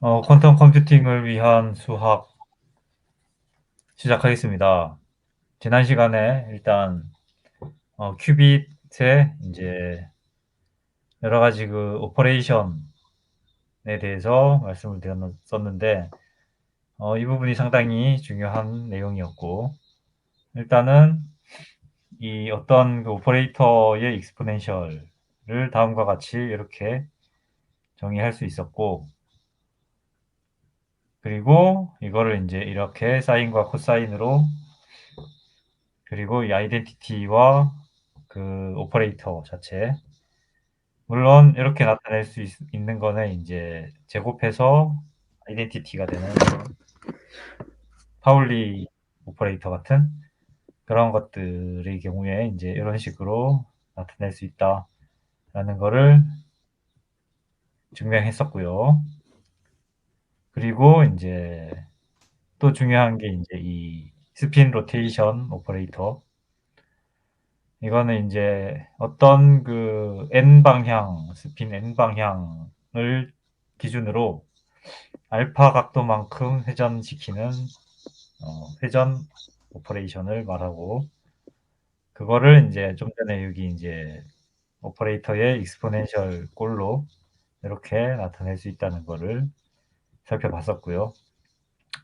퀀텀 컴퓨팅을 위한 수학 시작하겠습니다. 지난 시간에 일단 큐빗의 인제 여러 가지 그 오퍼레이션에 대해서 말씀을 드렸었는데 이 부분이 상당히 중요한 내용이었고, 일단은 이 어떤 그 오퍼레이터의 exponential을 다음과 같이 이렇게 정의할 수 있었고, 그리고 이거를 인제 이렇게 사인과 코사인으로, 그리고 이 아이덴티티와 그 오퍼레이터 자체, 물론 이렇게 나타낼 수 있는 거는 인제 제곱해서 아이덴티티가 되는 파울리 오퍼레이터 같은 그런 것들의 경우에 인제 이런 식으로 나타낼 수 있다라는 거를 증명했었고요. 그리고 인제 또 중요한 게 인제 이 스핀 로테이션 오퍼레이터, 이거는 인제 어떤 그 n 방향, 스핀 n 방향을 기준으로 알파 각도만큼 회전시키는 회전 오퍼레이션을 말하고, 그거를 인제 좀 전에 여기 인제 오퍼레이터의 exponential 꼴로 이렇게 나타낼 수 있다는 거를 살펴봤었고요.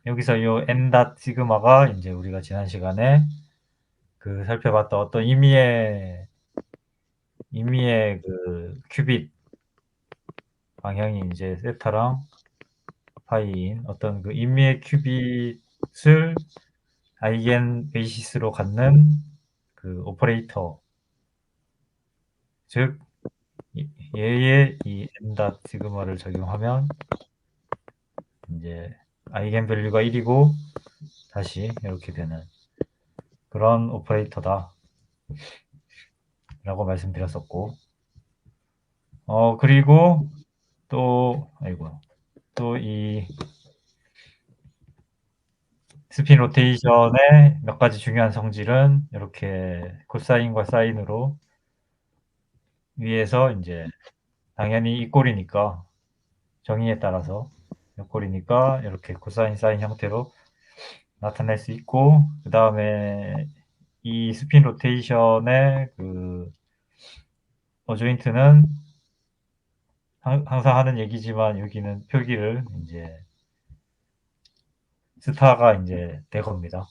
여기서 요 n 닷 시그마가 인제 우리가 지난 시간에 그 살펴봤던 어떤 임의의 그 큐빗 방향이 인제 세타랑 파이인 어떤 그 임의의 큐빗을 아이겐 베이시스로 갖는 그 오퍼레이터, 즉 이 얘의 이 n 닷 시그마를 적용하면 인제 아이겐 밸류가 1 이고 다시 이렇게 되는 그런 오퍼레이터다라고 말씀드렸었고, 그리고 또 아이고, 또 이 스핀 로테이션의 몇 가지 중요한 성질은 이렇게 코사인과 사인으로 위에서 인제 당연히 이 꼴이니까, 정의에 따라서 이 꼴이니까 이렇게 코사인 사인 형태로 나타낼 수 있고, 그다음에 이 스핀 로테이션의 그 어조인트는 항상 하는 얘기지만 여기는 표기를 인제 스타가 인제 대 겁니다.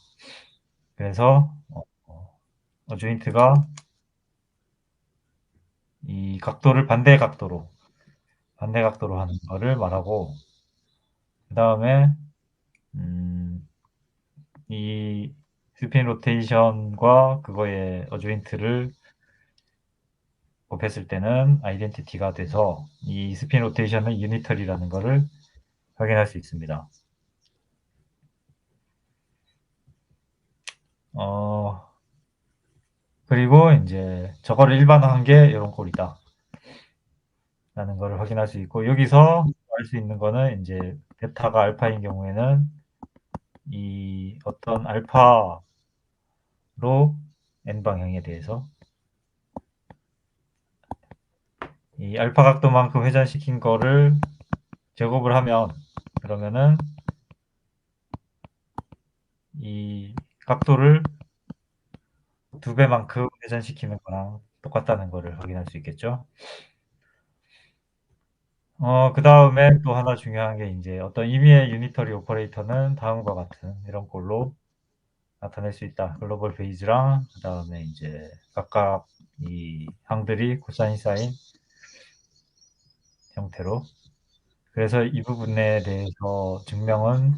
그래서 어조인트가 이 각도를 반대 각도로 하는 거를 말하고, 그다음에 음 이 스핀 로테이션과 그거의 어조인트를 곱했을 때는 아이덴티티가 돼서 이 스핀 로테이션은 유니터리라는 거를 확인할 수 있습니다. 어 그리고 인제 저거를 일반화한 게 요런 꼴이다라는 거를 확인할 수 있고, 여기서 알 수 있는 거는 인제 베타가 알파인 경우에는 이 어떤 알파로 n 방향에 대해서 이 알파 각도만큼 회전시킨 거를 제곱을 하면, 그러면은 이 각도를 2 배만큼 회전시키는 거랑 똑같다는 거를 확인할 수 있겠죠. 그다음에 또 하나 중요한 게 인제 어떤 임의의 유니터리 오퍼레이터는 다음과 같은 이런 꼴로 나타낼 수 있다. 글로벌 베이즈랑 그다음에 인제 각각 이 항들이 코사인 사인 형태로. 그래서 이 부분에 대해서 증명은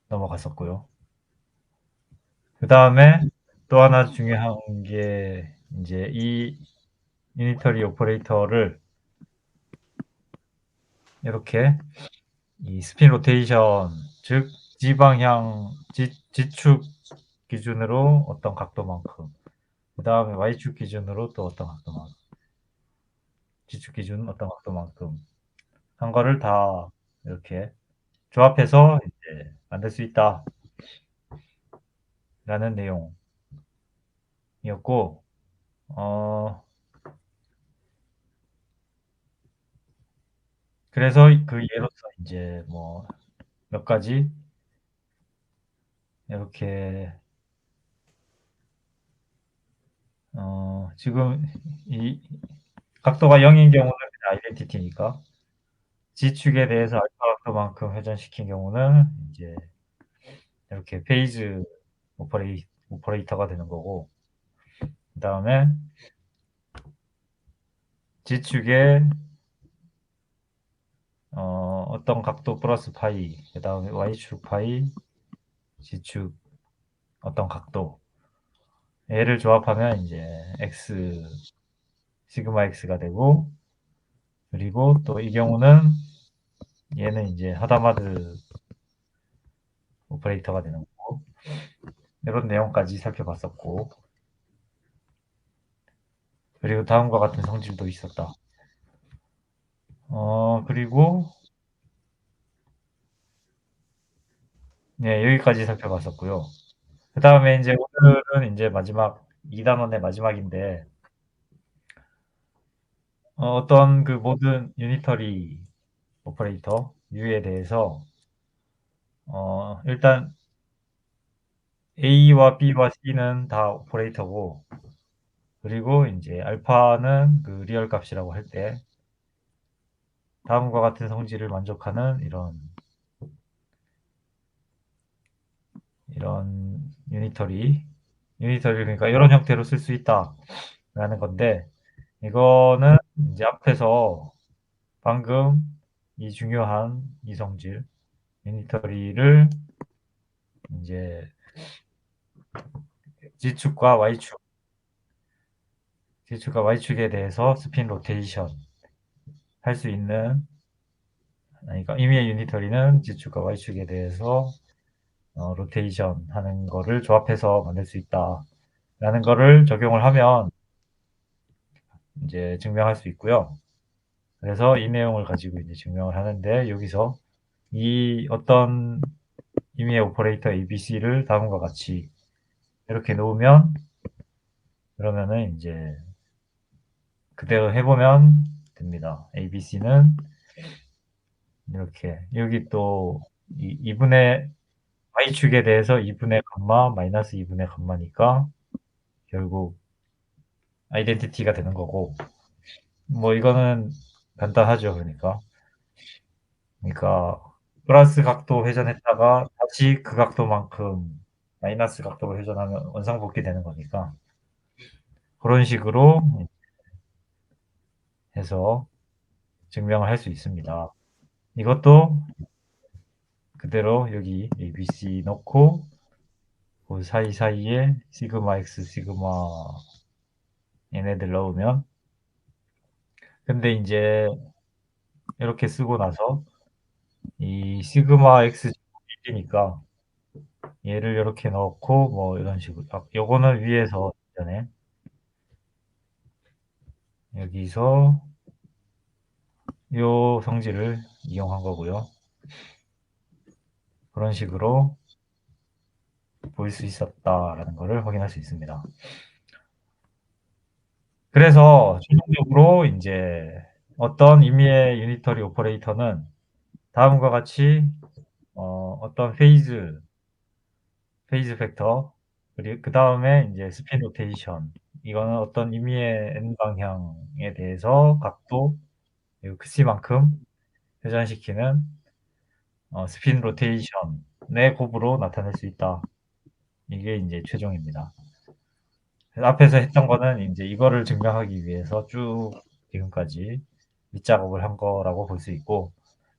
넘어갔었고요. 그다음에 또 하나 중요한 게 인제 이 유니터리 오퍼레이터를 이렇게 이 스핀 로테이션, 즉 G 방향 G축 기준으로 어떤 각도만큼, 그다음에 Y축 기준으로 또 어떤 각도만큼, G축 기준 어떤 각도만큼 한 거를 다 이렇게 조합해서 이제 만들 수 있다라는 내용이었고, 어 그래서 그 예로서 인제 뭐 몇 가지 이렇게 지금 이 각도가 0인 경우는 그냥 아이덴티티니까 G축에 대해서 알파 각도만큼 회전시킨 경우는 인제 이렇게 페이즈 오퍼레이터가 되는 거고, 그다음에 G축에 어떤 각도 플러스 파이, 그다음에 Y축 파이, G축 어떤 각도, 얘를 조합하면 인제 X 시그마 X가 되고, 그리고 또 이 경우는 얘는 인제 하다마드 오퍼레이터가 되는 거고, 요런 내용까지 살펴봤었고, 그리고 다음과 같은 성질도 있었다. 그리고 네, 여기까지 살펴봤었고요. 그다음에 인제 오늘은 인제 마지막 2 단원의 마지막인데, 어떤 그 모든 유니터리 오퍼레이터 U에 대해서 일단 A와 B와 C는 다 오퍼레이터고, 그리고 인제 알파는 그 리얼 값이라고 할 때 다음과 같은 성질을 만족하는 이런 유니터리를 그러니까 이런 형태로 쓸 수 있다라는 건데, 이거는 인제 앞에서 방금 이 중요한 이 성질 유니터리를 인제 G축과 Y축에 대해서 스핀 로테이션 할 수 있는, 아니 그러니까 임의의 유니터리는 G축과 Y축에 대해서 로테이션 하는 거를 조합해서 만들 수 있다라는 거를 적용을 하면 인제 증명할 수 있고요. 그래서 이 내용을 가지고 이제 증명을 하는데, 여기서 이 어떤 임의의 오퍼레이터 ABC를 다음과 같이 이렇게 놓으면, 그러면은 인제 그대로 해 보면 됩니다. ABC는 이렇게 여기 또 이 2 분의 y축에 대해서 2 분의 감마 마이너스 2 분의 감마니까 결국 아이덴티티가 되는 거고, 뭐 이거는 간단하죠. 그러니까 플러스 각도 회전했다가 다시 그 각도만큼 마이너스 각도로 회전하면 원상복귀 되는 거니까, 고런 식으로 해서 증명을 할 수 있습니다. 이것도 그대로 여기 ABC 넣고 그 사이사이에 시그마 X, 시그마 얘네들 넣으면, 근데 인제 이렇게 쓰고 나서 이 시그마 X 제곱이 1 이니까 얘를 요렇게 넣고 뭐 이런 식으로, 요거는 위에서 전에 여기서 요 성질을 이용한 거고요. 그런 식으로 보일 수 있었다라는 거를 확인할 수 있습니다. 그래서 최종적으로 인제 어떤 임의의 유니터리 오퍼레이터는 다음과 같이 어떤 페이즈 벡터, 그다음에 인제 스핀 로테이션, 이거는 어떤 임의의 n 방향에 대해서 각도 그리고 c만큼 회전시키는 스핀 로테이션의 곱으로 나타낼 수 있다. 이게 인제 최종입니다. 그래서 앞에서 했던 거는 인제 이거를 증명하기 위해서 쭉 지금까지 밑작업을 한 거라고 볼 수 있고,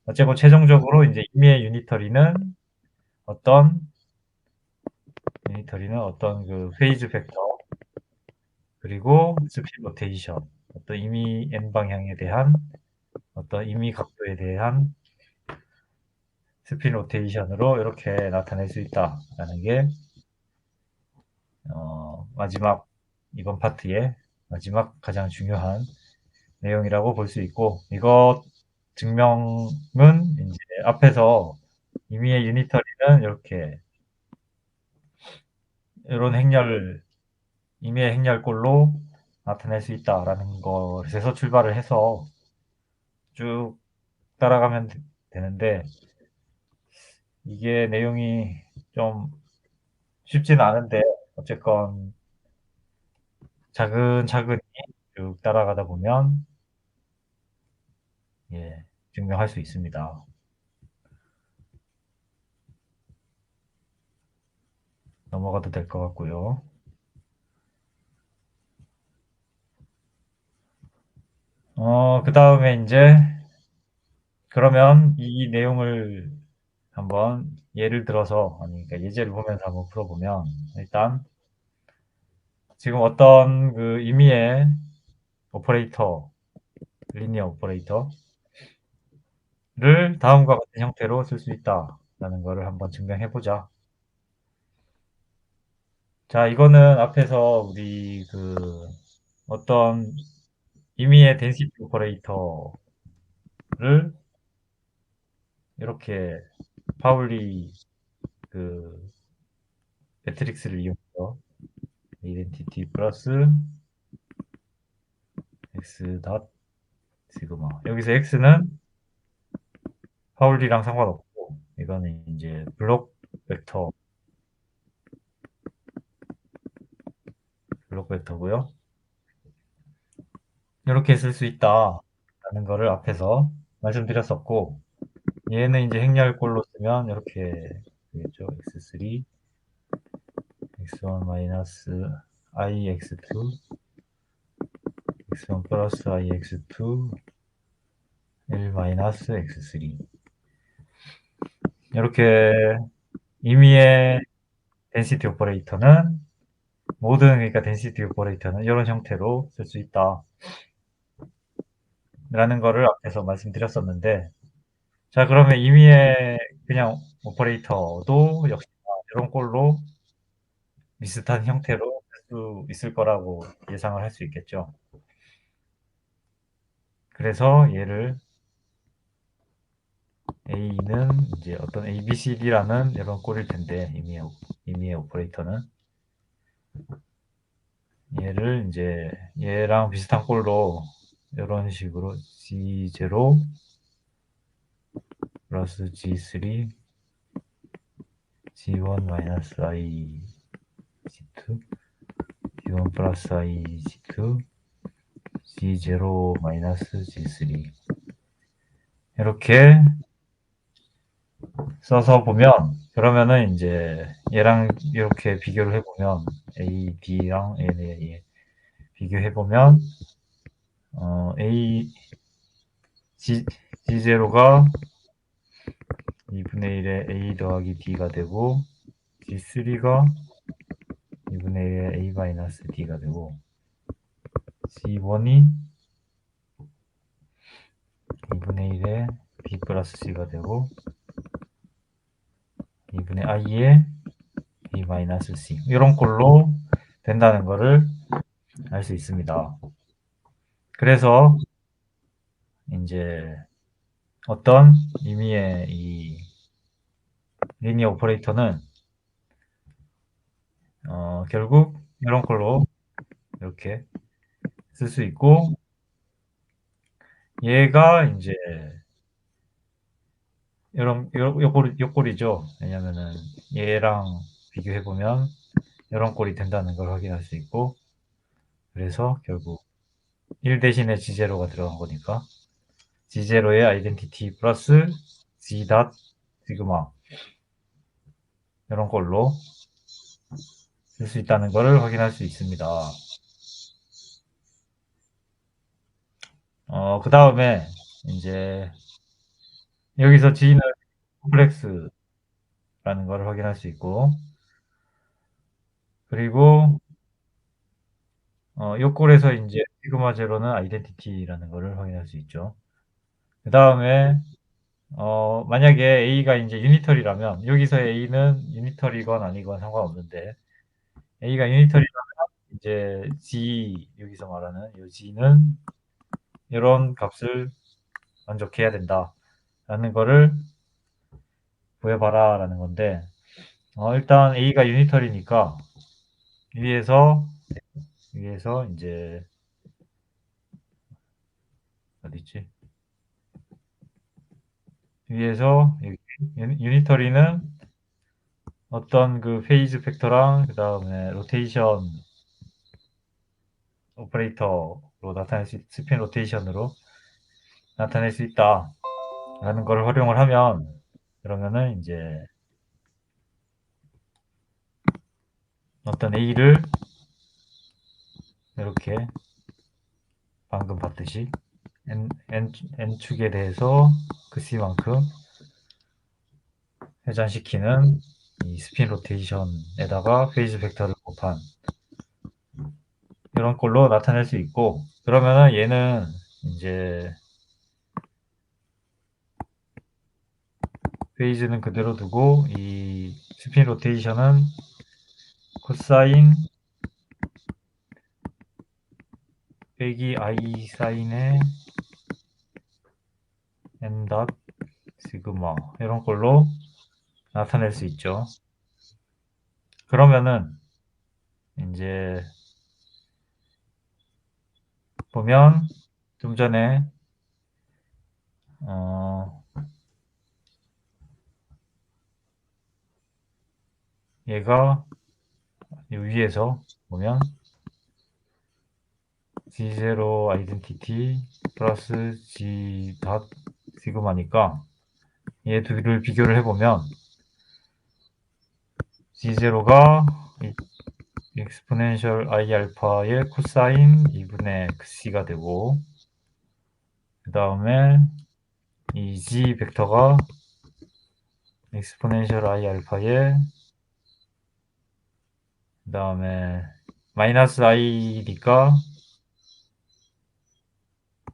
어쨌건 최종적으로 인제 임의의 어떤 어떤 그 페이즈 벡터, 그리고 스핀 로테이션, 어떤 임의 n 방향에 대한 어떤 임의 각도에 대한 스핀 로테이션으로 이렇게 나타낼 수 있다라는 게 마지막 이번 파트의 마지막 가장 중요한 내용이라고 볼 수 있고, 이것 증명은 인제 앞에서 임의의 유니터리는 요렇게 요런 임의의 행렬꼴로 나타낼 수 있다라는 것에서 출발을 해서 쭉 따라가면 되는데 이게 내용이 좀 쉽지는 않은데 어쨌건 차근차근히 쭉 따라가다 보면 예 증명할 수 있습니다. 넘어가도 될 것 같고요. 그다음에 인제 그러면 이 내용을 한번 예를 들어서 아니 그러니까 예제를 보면서 한번 풀어보면 일단 지금 어떤 그 임의의 오퍼레이터, 리니어 오퍼레이터를 다음과 같은 형태로 쓸 수 있다라는 거를 한번 증명해 보자. 자 이거는 앞에서 우리 그 어떤 임의의 덴시티 오퍼레이터를 이렇게 파울리 그 매트릭스를 이용해서 아이덴티티 플러스 x 닷 시그마 여기서 x는 파울리랑 상관없고 이거는 인제 블록 벡터고요. 요렇게 쓸 수 있다라는 거를 앞에서 말씀드렸었고 얘는 인제 행렬꼴로 쓰면 요렇게 되겠죠. x3 x1 마이너스 i x2 x1 플러스 i x2 1 마이너스 x3 요렇게 임의의 덴시티 오퍼레이터는 모든 그러니까 덴시티 오퍼레이터는 요런 형태로 쓸 수 있다. 라는 거를 앞에서 말씀드렸었는데 자 그러면 임의의 그냥 오퍼레이터도 역시나 요런 꼴로 비슷한 형태로 쓸 수 있을 거라고 예상을 할 수 있겠죠. 그래서 얘를 A는 이제 어떤 ABCD라는 요런 꼴일 텐데 임의의 오퍼레이터는 얘를 인제 얘랑 비슷한 꼴로 요런 식으로 G0 플러스 G3 G1 마이너스 I G2 G1 플러스 I G2 G0 마이너스 G3 이렇게 써서 보면 그러면은 인제 얘랑 이렇게 비교를 해 보면 A, B랑 얘네 비교해 보면 A G0가 2분의 1의 A 더하기 D가 되고 G3가 2분의 1의 A 마이너스 D가 되고 C1이 2분의 1의 B 플러스 C가 되고 2분의 I의 B 마이너스 C 이런 꼴로 된다는 거를 알 수 있습니다. 그래서 인제 어떤 임의의 이 리니어 오퍼레이터는 결국 이런 꼴로 이렇게 쓸 수 있고 얘가 인제 요 꼴이죠. 왜냐면은 얘랑 비교해 보면 요런 꼴이 된다는 걸 확인할 수 있고 그래서 결국 1 대신에 G0가 들어간 거니까 G0의 아이덴티티 플러스 G 닷 시그마 요런 꼴로 쓸 수 있다는 거를 확인할 수 있습니다. 그다음에 인제 여기서 G는 콤플렉스라는 거를 확인할 수 있고 그리고 요 꼴에서 인제 시그마 제로는 아이덴티티라는 거를 확인할 수 있죠. 그다음에 만약에 A가 인제 유니터리라면 여기서의 A는 유니터리건 아니건 상관없는데 A가 유니터리라면 인제 G 여기서 말하는 요 G는 요런 값을 만족해야 된다라는 거를 구해 봐라라는 건데 일단 A가 유니터리니까 위에서 인제 어디있지? 위에서 유니터리는 어떤 그 페이즈 팩터랑 그다음에 로테이션 오퍼레이터로 나타낼 수 스핀 로테이션으로 나타낼 수 있다라는 걸 활용을 하면 그러면은 인제 어떤 A를 이렇게 방금 봤듯이 N축에 대해서 그 C만큼 회전시키는 이 스핀 로테이션에다가 페이즈 벡터를 곱한 이런 꼴로 나타낼 수 있고, 그러면은 얘는 인제 페이즈는 그대로 두고 이 스핀 로테이션은 코사인 빼기 I 사인의 N 닷 시그마 이런 걸로 나타낼 수 있죠. 그러면은 인제 보면 좀 전에 얘가 요 위에서 보면 G0 아이덴티티 플러스 G 닷 시그마니까 얘 둘을 비교를 해보면 G0가 exponential I 알파의 코사인 2분의 C가 되고, 그 다음에 이 G 벡터가 exponential I 알파의 그 다음에 마이너스 I니까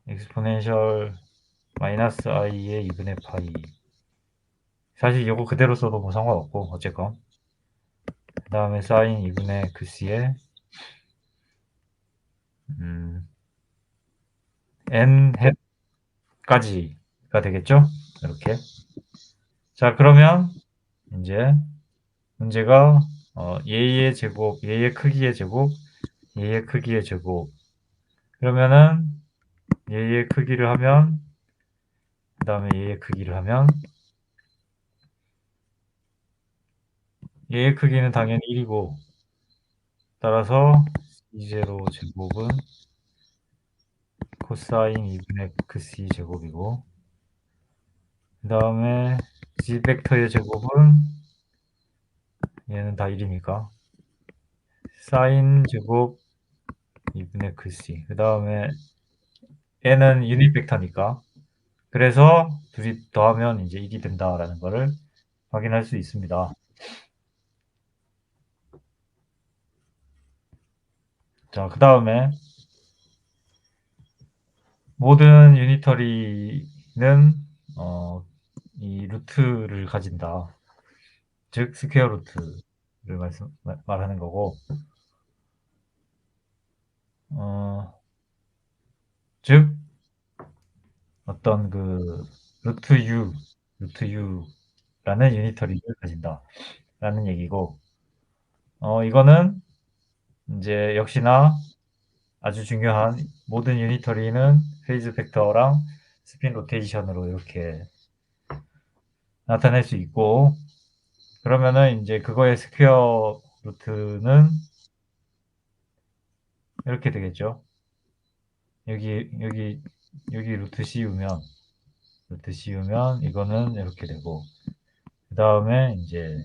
exponential 마이너스 I의 2분의 파이. 사실 이거 그대로 써도 뭐 상관없고 어쨌건 그 다음에 사인 2분의 C의 n 햇까지가 되겠죠? 이렇게. 자, 그러면 이제 문제가 얘의 제곱, 얘의 크기의 제곱, 얘의 크기의 제곱. 그러면은 얘의 크기를 하면 그 다음에 얘의 크기를 하면 얘의 크기는 당연히 1이고, 따라서 C0 제곱은 코사인 2분의 C 제곱이고, 그 다음에 G 벡터의 제곱은 얘는 다 1이니까 사인 제곱 2분의 C. 그 다음에 n은 유닛 벡터니까 그래서 둘이 더하면 이제 1이 된다라는 거를 확인할 수 있습니다. 자, 그 다음에 모든 유니터리는 이 루트를 가진다. 즉 스퀘어 루트를 말하는 거고, 즉 어떤 그 루트 U라는 유니터리를 가진다라는 얘기고, 이거는 이제 역시나 아주 중요한 모든 유니터리는 페이즈 벡터랑 스핀 로테이션으로 이렇게 나타낼 수 있고, 그러면은 이제 그거의 스퀘어 루트는 이렇게 되겠죠. 여기 루트 씌우면 이거는 이렇게 되고, 그 다음에 이제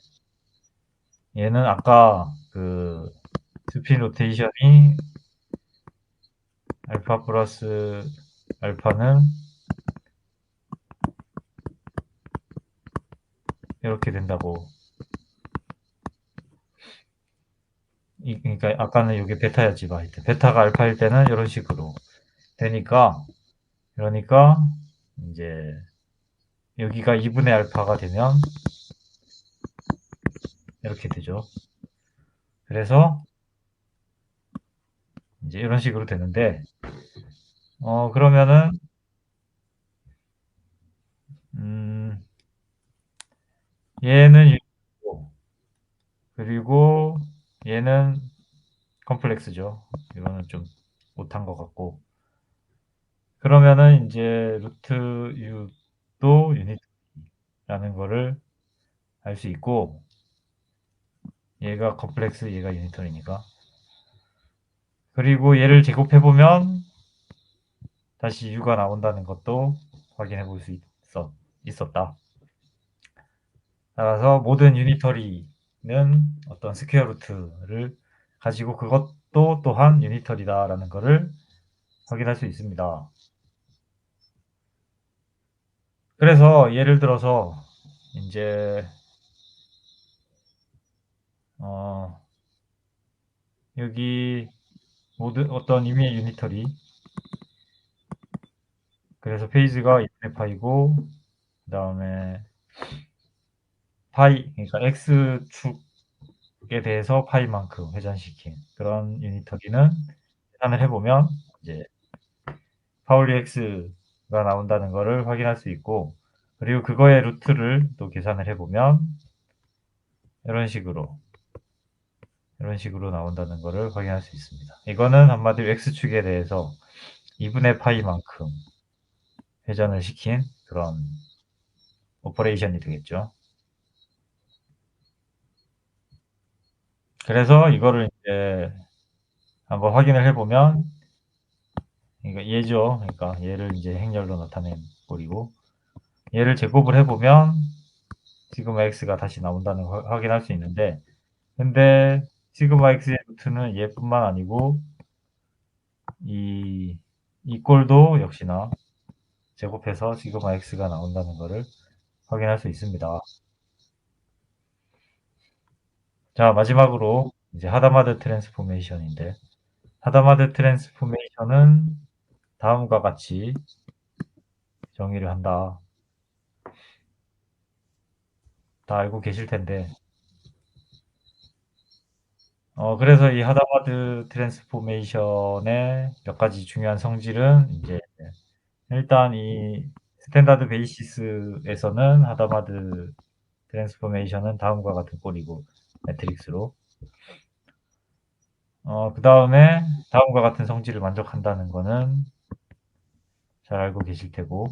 얘는 아까 그 스핀 로테이션이 알파 플러스 알파는 이렇게 된다고. 그러니까 아까는 이게 베타였지, 하여튼 베타가 알파일 때는 이런 식으로 되니까, 그러니까 이제 여기가 2분의 알파가 되면 이렇게 되죠. 그래서 이제 이런 식으로 되는데, 그러면은 음, 얘는 유니트고, 그리고 얘는 컴플렉스죠. 이거는 좀 못한 것 같고. 그러면은 이제 루트 U도 유니트. 거를 알 수 있고, 얘가 컴플렉스, 얘가 유니터리니까. 그리고 얘를 제곱해보면 다시 U가 나온다는 것도 확인해 볼 수 있었다. 따라서 모든 유니터리는 어떤 스퀘어 루트를 가지고 그것도 또한 유니터리다라는 것을 확인할 수 있습니다. 그래서 예를 들어서 이제 여기 모든 어떤 임의의 유니터리, 그래서 페이지가 2분의 파이고 그 다음에 파이, 그러니까 x축에 대해서 파이만큼 회전시킨 그런 유니터리는 계산을 해보면 이제 파울리 x가 나온다는 것을 확인할 수 있고, 그리고 그거의 루트를 또 계산을 해보면 이런 식으로 나온다는 것을 확인할 수 있습니다. 이거는 한마디로 x축에 대해서 2분의 파이만큼 회전을 시킨 그런 오퍼레이션이 되겠죠. 그래서 이거를 이제 한번 확인을 해보면, 그러니까 얘죠. 그러니까 얘를 이제 행렬로 나타낸 꼴이고, 얘를 제곱을 해보면 시그마 x가 다시 나온다는 걸 확인할 수 있는데, 근데 시그마 x의 루트는 얘뿐만 아니고 이 꼴도 역시나 제곱해서 시그마 x가 나온다는 것을 확인할 수 있습니다. 자, 마지막으로 이제 하다마드 트랜스포메이션인데, 하다마드 트랜스포메이션은 다음과 같이 정의를 한다. 다 알고 계실 텐데, 그래서 이 하다마드 트랜스포메이션의 몇 가지 중요한 성질은 이제 일단 이 스탠다드 베이시스에서는 하다마드 트랜스포메이션은 다음과 같은 꼴이고 매트릭스로, 그 다음에 다음과 같은 성질을 만족한다는 거는 잘 알고 계실 테고,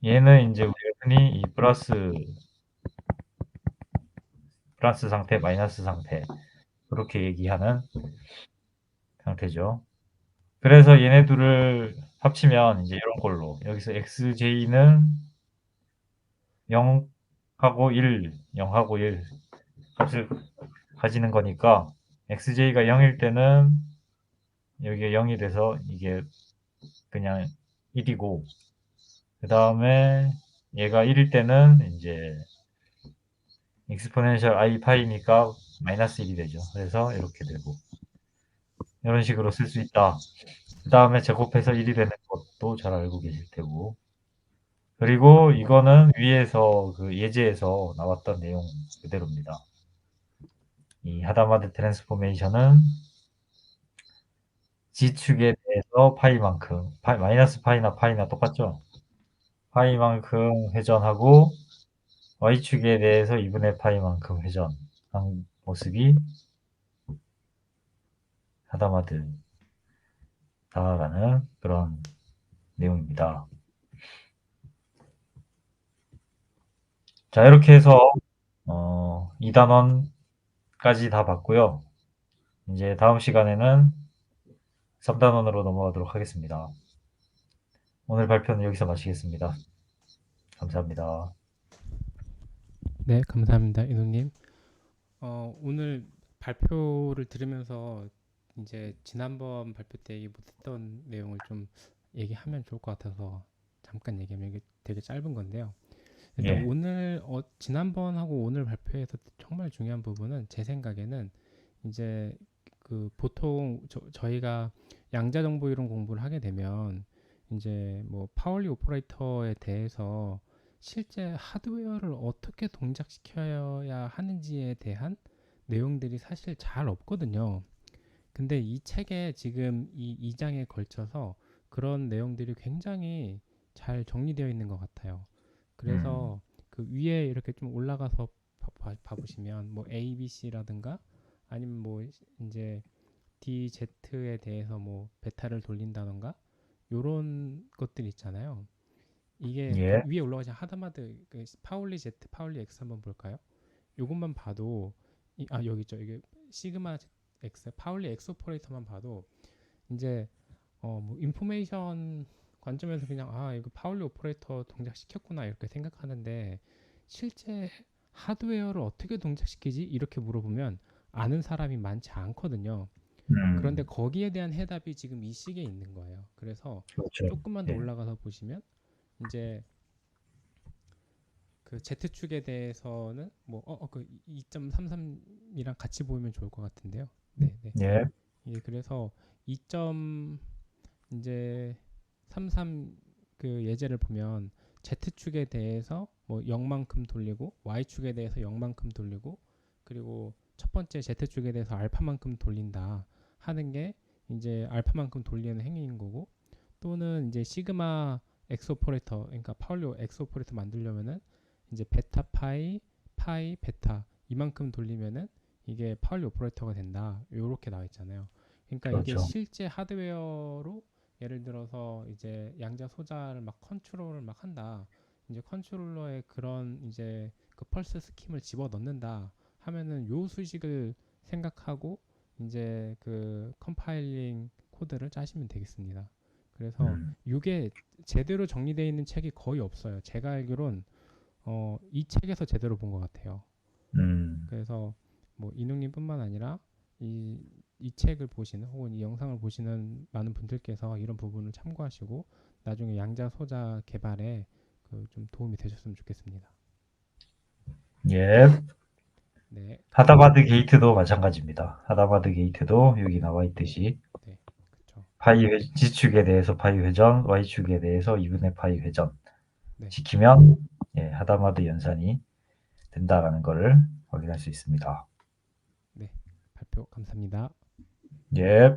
얘는 이제 우리가 흔히 이 플러스 상태, 마이너스 상태 그렇게 얘기하는 상태죠. 그래서 얘네 둘을 합치면 이제 이런 걸로, 여기서 xj는 0하고 1, 0하고 1 값을 가지는 거니까 xj가 0일 때는 여기가 0이 돼서 이게 그냥 1이고, 그 다음에 얘가 1일 때는 이제 익스포넨셜 i 파이니까 마이너스 1이 되죠. 그래서 이렇게 되고 이런 식으로 쓸 수 있다. 그 다음에 제곱해서 1이 되는 것도 잘 알고 계실 테고, 그리고 이거는 위에서 그 예제에서 나왔던 내용 그대로입니다. 이 하다마드 트랜스포메이션은 G축에 대해서 파이만큼, 마이너스 파이나 똑같죠? 파이만큼 회전하고 Y축에 대해서 2분의 파이만큼 회전한 모습이 하다마드다라는 그런 내용입니다. 자, 이렇게 해서 2단원까지 다 봤고요. 이제 다음 시간에는 3단원으로 넘어가도록 하겠습니다. 오늘 발표는 여기서 마치겠습니다. 감사합니다. 네, 감사합니다, 이노님. 오늘 발표를 들으면서 이제 지난번 발표 때 얘기 못했던 내용을 좀 얘기하면 좋을 것 같아서 잠깐 얘기하면 이게 되게 짧은 건데요. 일단 예, 오늘 지난번하고 오늘 발표에서 정말 중요한 부분은 제 생각에는 이제 그 보통 저희가 양자 정보 이론 공부를 하게 되면 이제 뭐 파울리 오퍼레이터에 대해서 실제 하드웨어를 어떻게 동작시켜야 하는지에 대한 내용들이 사실 잘 없거든요. 근데 이 책에 지금 이 2장에 걸쳐서 그런 내용들이 굉장히 잘 정리되어 있는 것 같아요. 음, 그래서 그 위에 이렇게 좀 올라가서 봐보시면 뭐 A, B, C라든가 아니면 뭐 이제 DZ에 대해서 뭐 베타를 돌린다던가 요런 것들 있잖아요. 이게 그 예. 위에 올라가신 하다마드 그 파울리 Z, 파울리 X 한번 볼까요? 요것만 봐도 여기 있죠. 이게 시그마 X, 파울리 X 오퍼레이터만 봐도 이제 뭐 인포메이션 관점에서 그냥 이거 파울리 오퍼레이터 동작시켰구나 이렇게 생각하는데 실제 하드웨어를 어떻게 동작시키지? 이렇게 물어보면 아는 사람이 많지 않거든요. 그런데 거기에 대한 해답이 지금 이 식에 있는 거예요. 그래서 그렇죠. 조금만 더 예. 올라가서 보시면 이제 그 Z축에 대해서는 그 2.33이랑 같이 보면 좋을 것 같은데요. 네, 네. 예. 예, 그래서 2. 이제 33 그 예제를 보면 Z축에 대해서 뭐 0만큼 돌리고 Y축에 대해서 0만큼 돌리고 그리고 첫 번째 Z축에 대해서 알파만큼 돌린다 하는 게 이제 알파만큼 돌리는 행위인 거고 또는 이제 시그마 X 오퍼레이터 그러니까 파울리 X 오퍼레이터 만들려면은 이제 베타 파이 베타 이만큼 돌리면은 이게 파울리 오퍼레이터가 된다. 요렇게 나와 있잖아요. 그러니까 이게 그렇죠. 실제 하드웨어로 예를 들어서 이제 양자 소자를 막 컨트롤을 막 한다. 이제 컨트롤러에 그런 이제 그 펄스 스킴을 집어 넣는다 하면은 요 수식을 생각하고 이제 그 컴파일링 코드를 짜시면 되겠습니다. 그래서 이게 제대로 정리되어 있는 책이 거의 없어요. 제가 알기론 이 책에서 제대로 본 것 같아요. 그래서 뭐 이능님뿐만 아니라 이 책을 보시는 혹은 이 영상을 보시는 많은 분들께서 이런 부분을 참고하시고 나중에 양자 소자 개발에 그 좀 도움이 되셨으면 좋겠습니다. 예. 네, 하다바드 게이트도 마찬가지입니다. 하다바드 게이트도 여기 나와 있듯이 네, 그렇죠. Z축에 대해서 파이 회전, Y축에 대해서 2분의 파이 회전 네, 지키면 예, 하다마드 연산이 된다라는 것을 확인할 수 있습니다. 네, 발표 감사합니다. 예.